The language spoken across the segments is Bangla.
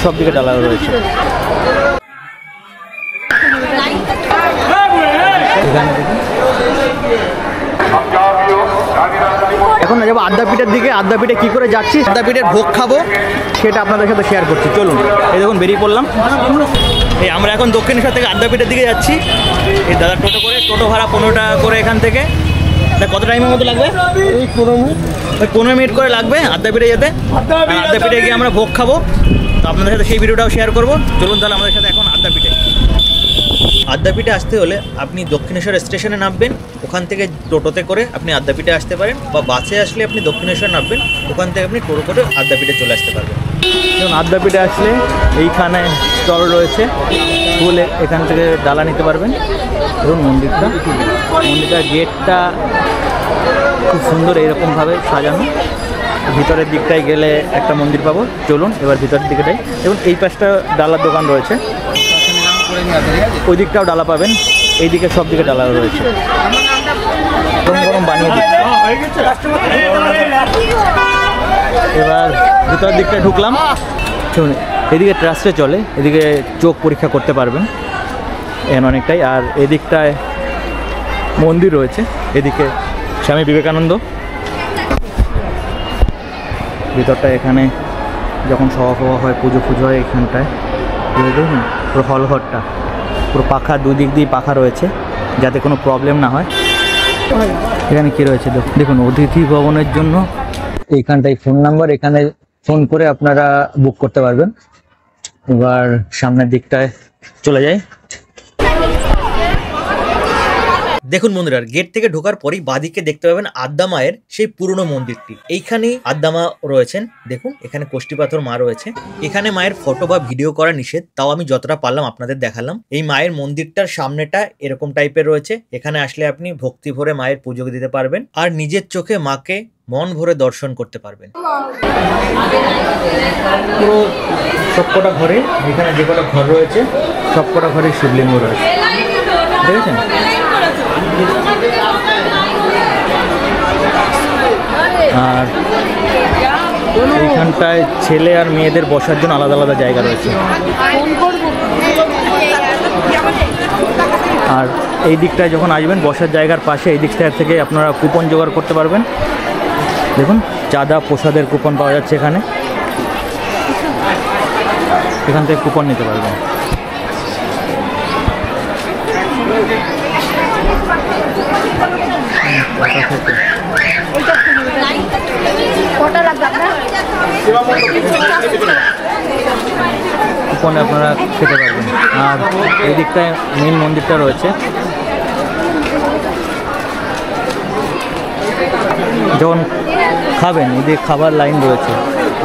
সব দিকে ডালা রয়েছে। এখন যাবো আদ্যাপীঠের দিকে। আদ্যাপীঠে কি করে যাচ্ছি, আদ্যাপীঠের ভোগ খাবো সেটা আপনাদের সাথে শেয়ার করছি। চলুন, এই দেখুন বেরিয়ে পড়লাম। এই আমরা এখন দক্ষিণেশ্বর থেকে আদ্যাপীঠের দিকে যাচ্ছি। এই দাদা টোটো করে, টোটো ভাড়া 15 টাকা করে এখান থেকে। কত টাইমের মতো লাগবে? এই 15 মিনিট করে লাগবে আদ্যাপীঠে যেতে। আদ্যাপীঠে গিয়ে আমরা ভোগ খাবো, তো আপনাদের সাথে সেই ভিডিওটাও শেয়ার করবো। চলুন তাহলে আমাদের সাথে এখন আদ্যাপীঠে। আদ্যাপীঠে আসতে হলে আপনি দক্ষিণেশ্বর স্টেশনে নামবেন, ওখান থেকে টোটোতে করে আপনি আদ্যাপীঠে আসতে পারেন, বা বাসে আসলে আপনি দক্ষিণেশ্বর নামবেন, ওখান থেকে আপনি টোটো করে আদ্যাপীঠে চলে আসতে পারবেন। যেমন আদ্যাপীঠে আসলে এইখানে স্টল রয়েছে, বলে এখান থেকে ডালা নিতে পারবেন। এবং মন্দিরটার গেটটা খুব সুন্দর, এইরকমভাবে সাজানো। ভিতরের দিকটায় গেলে একটা মন্দির পাবো। চলুন এবার ভিতরের দিকে যাই। এবং এই পাশটা ডালার দোকান রয়েছে, ওই দিকটাও ডালা পাবেন, এই দিকে সব দিকে ডালা রয়েছে। গরম গরম বানিয়ে দিচ্ছে। এবার ভিতরের দিকটা ঢুকলাম। এদিকে ট্রাস্টে চলে, এদিকে চোখ পরীক্ষা করতে পারবেন এখানে অনেকটাই। আর এদিকটায় মন্দির রয়েছে, এদিকে স্বামী বিবেকানন্দ। ভিতরটা এখানে যখন সভা ফভা হয়, পুজো হয় এখানটায়। দেখুন পুরো হল ঘরটা পুরো পাখা, দুদিক দিয়ে পাখা রয়েছে যাতে কোনো প্রবলেম না হয়। এখানে কি রয়েছে দেখুন, অতিথি ভবনের জন্য এইখানটায় ফোন নাম্বার, এখানে ফোন করে আপনারা বুক করতে পারবেন। এবার সামনের দিকটায় চলে যাই। দেখুন বন্ধুরা, গেট থেকে ঢোকার পরেই বাঁদিকে দেখতে পাবেন আদ্যা মায়ের সেই পুরনো মন্দিরটি। এইখানেই আদ্যা মা রয়েছেন। দেখুন এখানে কোষ্ঠী পাথর মা রয়েছে। এখানে মায়ের ফটো বা ভিডিও করা নিষেধ, তাও আমি যতটা পারলাম আপনাদের দেখালাম। এই মায়ের মন্দিরটার সামনেটা এরকম টাইপের রয়েছে। এখানে আসলে আপনি ভক্তি ভরে মায়ের পুজো দিতে পারবেন, আর নিজের চোখে মাকে মন ভরে দর্শন করতে পারবেন। পুরো সবকটা ঘরে, এখানে যে কটা ঘর রয়েছে সবকটা ঘরে শিবলিঙ্গ রয়েছে, দেখেছেন? আর এইখানটায় ছেলে আর মেয়েদের বসার জন্য আলাদা আলাদা জায়গা রয়েছে। আর এই দিকটায় যখন আসবেন বসার জায়গার পাশে এই দিকটা থেকে আপনারা কুপন জোগাড় করতে পারবেন। দেখুন চাঁদা প্রসাদের কুপন পাওয়া যাচ্ছে এখানে, এখান থেকে কুপন নিতে পারবেন। কুপনে আপনারা খেতে পারবেন। আর এই দিকটায় মেন মন্দিরটা রয়েছে। যখন খাবেন এদিকে খাবার লাইন রয়েছে,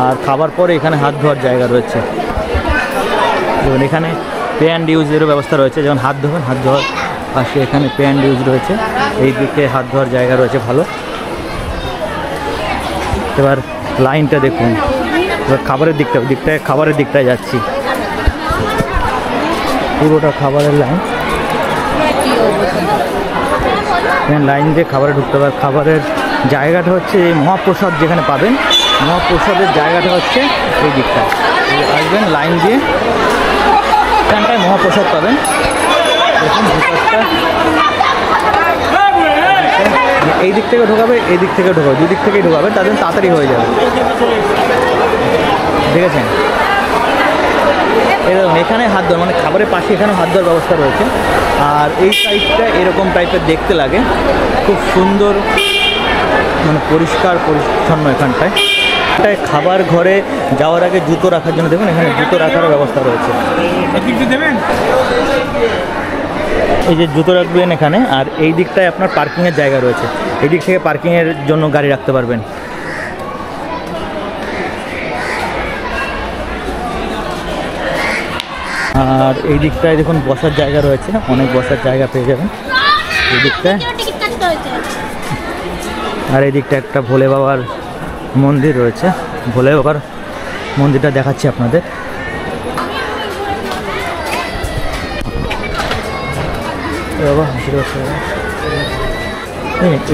আর খাবার পরে এখানে হাত ধোয়ার জায়গা রয়েছে। যেমন এখানে পে অ্যান্ড ইউজেরও ব্যবস্থা রয়েছে, যেমন হাত ধোবেন, হাত ধোয়ার পাশে এখানে পে অ্যান্ড ইউজ রয়েছে। এই দিকে হাত ধোয়ার জায়গা রয়েছে ভালো। এবার লাইনটা দেখুন, এবার খাবারের দিকটায় যাচ্ছি। পুরোটা খাবারের লাইন, লাইন দিয়ে খাবারে ঢুকতে পারে। খাবারের জায়গাটা হচ্ছে এই মহাপ্রসাদ যেখানে পাবেন, মহাপ্রসাদের জায়গাটা হচ্ছে এই দিকটায়। আসবেন লাইন দিয়ে, এখানটায় মহাপ্রসাদ পাবেন। দেখুন ভিতরটা এই দিক থেকে ঢোকাবে, এই দিক থেকে ঢোকাবে, দুদিক থেকেই ঢোকাবে, তাদের তাড়াতাড়ি হয়ে যাবে। দেখেছেন? এরকম এখানে হাত ধোয়ার, মানে খাবারের পাশে এখানে হাত ধোয়ার ব্যবস্থা রয়েছে। আর এই সাইডটা এরকম টাইপের দেখতে লাগে, খুব সুন্দর, মানে পরিষ্কার পরিচ্ছন্ন। এখানটায় খাবার ঘরে যাওয়ার আগে জুতো রাখার জন্য দেখুন এখানে জুতো রাখারও ব্যবস্থা রয়েছে। এই যে জুতো রাখবেন এখানে। আর এই দিকটায় আপনার পার্কিংয়ের জায়গা রয়েছে, এই দিক থেকে পার্কিংয়ের জন্য গাড়ি রাখতে পারবেন। আর এই দিকটায় দেখুন বসার জায়গা রয়েছে, অনেক বসার জায়গা পেয়ে যাবেন এই দিকটায়। আর এই দিকটা একটা ভোলে বাবার মন্দির রয়েছে, ভোলে বাবার মন্দিরটা দেখাচ্ছি আপনাদের।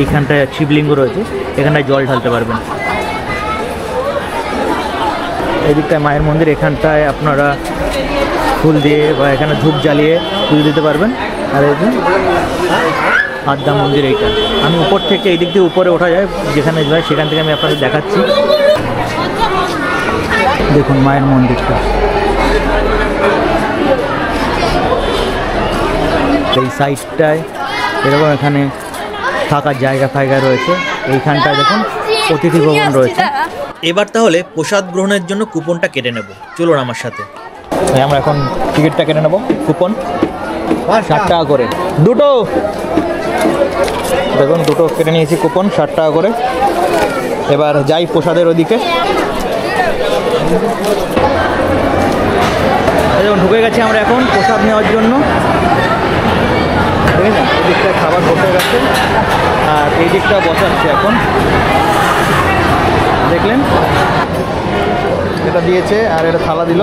এইখানটায় শিবলিঙ্গ রয়েছে, এখানটায় জল ঢালতে পারবেন। এদিকটায় মায়ের মন্দির, এখানটায় আপনারা ফুল দিয়ে বা এখানে ধূপ জ্বালিয়ে পুজো দিতে পারবেন। আর এই যে আদ্যা মন্দির, এইটা আমি উপর থেকে এই দিক দিয়ে উপরে ওঠা যায়, যেখানে যায় সেখান থেকে আমি আপনাদের দেখাচ্ছি। দেখুন মায়ের মন্দিরটা, এই সাইডটায় এরকম এখানে থাকার জায়গা ফায়গা রয়েছে। এইখানটায় দেখুন অতিথি ভবন রয়েছে। এবার তাহলে প্রসাদ গ্রহণের জন্য কুপনটা কেটে নেব, চলুন আমার সাথে। আমরা এখন টিকিটটা কেটে নেব। কুপন 60 টাকা করে দুটো, দেখুন দুটো কেটে নিয়েছি কুপন 60 টাকা করে। এবার যাই প্রসাদের ওদিকে। দেখুন ঢুকে গেছি আমরা এখন প্রসাদ নেওয়ার জন্য। দেখেন এই দিকটায় খাবার বসে গেছে আর এই দিকটা বসাচ্ছে এখন। দেখলেন এটা দিয়েছে আর এটা থালা দিল।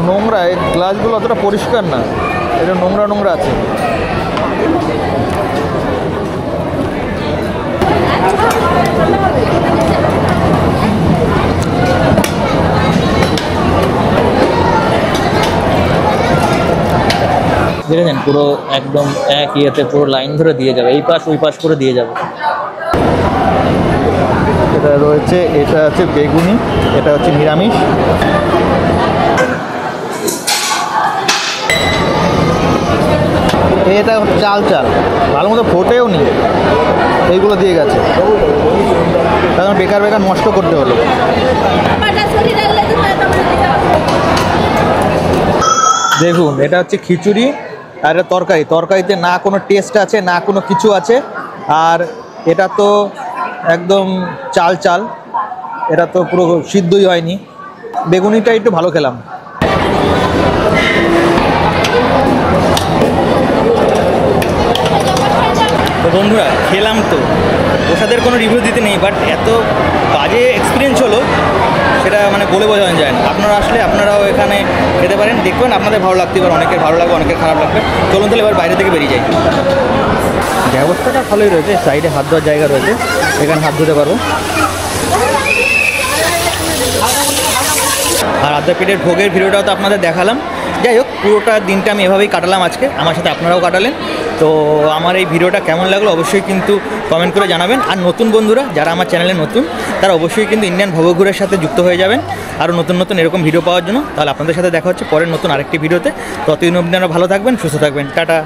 নোংরা, এই গ্লাসগুলো অতটা পরিষ্কার না, এটা নোংরা নোংরা আছে। দেখেছেন পুরো একদম এক ইয়েতে পুরো লাইন ধরে দিয়ে যাবে, এই পাশ ওই পাশ করে দিয়ে যাবে। এটা রয়েছে, এটা হচ্ছে বেগুনি, এটা হচ্ছে নিরামিষ। এটা চাল চাল ভালো মতো ফোটেও নি, এইগুলো দিয়ে গেছে, তখন বেকার বেকার নষ্ট করতে হলো। দেখুন এটা হচ্ছে খিচুড়ি আর এটা তরকারি, তরকারিতে না কোনো টেস্ট আছে না কোনো কিছু আছে। আর এটা তো একদম চাল চাল, এটা তো পুরো সিদ্ধই হয়নি। বেগুনিটা একটু ভালো খেলাম। তো বন্ধুরা খেলাম, তো প্রসাদের কোনো রিভিউ দিতে নেই, বাট এত বাজে এক্সপিরিয়েন্স হলো সেটা মানে বলে বোঝানো যায় না। আপনারা আসলে আপনারাও এখানে খেতে পারেন, দেখবেন আপনাদের ভালো লাগতে পারে, অনেকের ভালো লাগবে অনেকের খারাপ লাগবে। চলুন তাহলে এবার বাইরে থেকে বেরিয়ে যাই। ব্যবস্থাটা ভালোই রয়েছে, সাইডে হাত ধোয়ার জায়গা রয়েছে, এখানে হাত ধুতে পারবো। আর আদ্যাপীঠের ভোগের ভিডিওটাও তো আপনাদের দেখালাম। যাই হোক, পুরোটা দিনটা আমি এভাবেই কাটালাম আজকে, আমার সাথে আপনারাও কাটালেন। তো আমার এই ভিডিওটা কেমন লাগলো অবশ্যই কিন্তু কমেন্ট করে জানাবেন। আর নতুন বন্ধুরা যারা আমার চ্যানেলে নতুন, তারা অবশ্যই কিন্তু ইন্ডিয়ান ভবঘুরের সাথে যুক্ত হয়ে যাবেন আরও নতুন নতুন এরকম ভিডিও পাওয়ার জন্য। তাহলে আপনাদের সাথে দেখা হচ্ছে পরের নতুন আরেকটি ভিডিওতে। ততদিন অবধি আপনারা ভালো থাকবেন, সুস্থ থাকবেন, টাটা।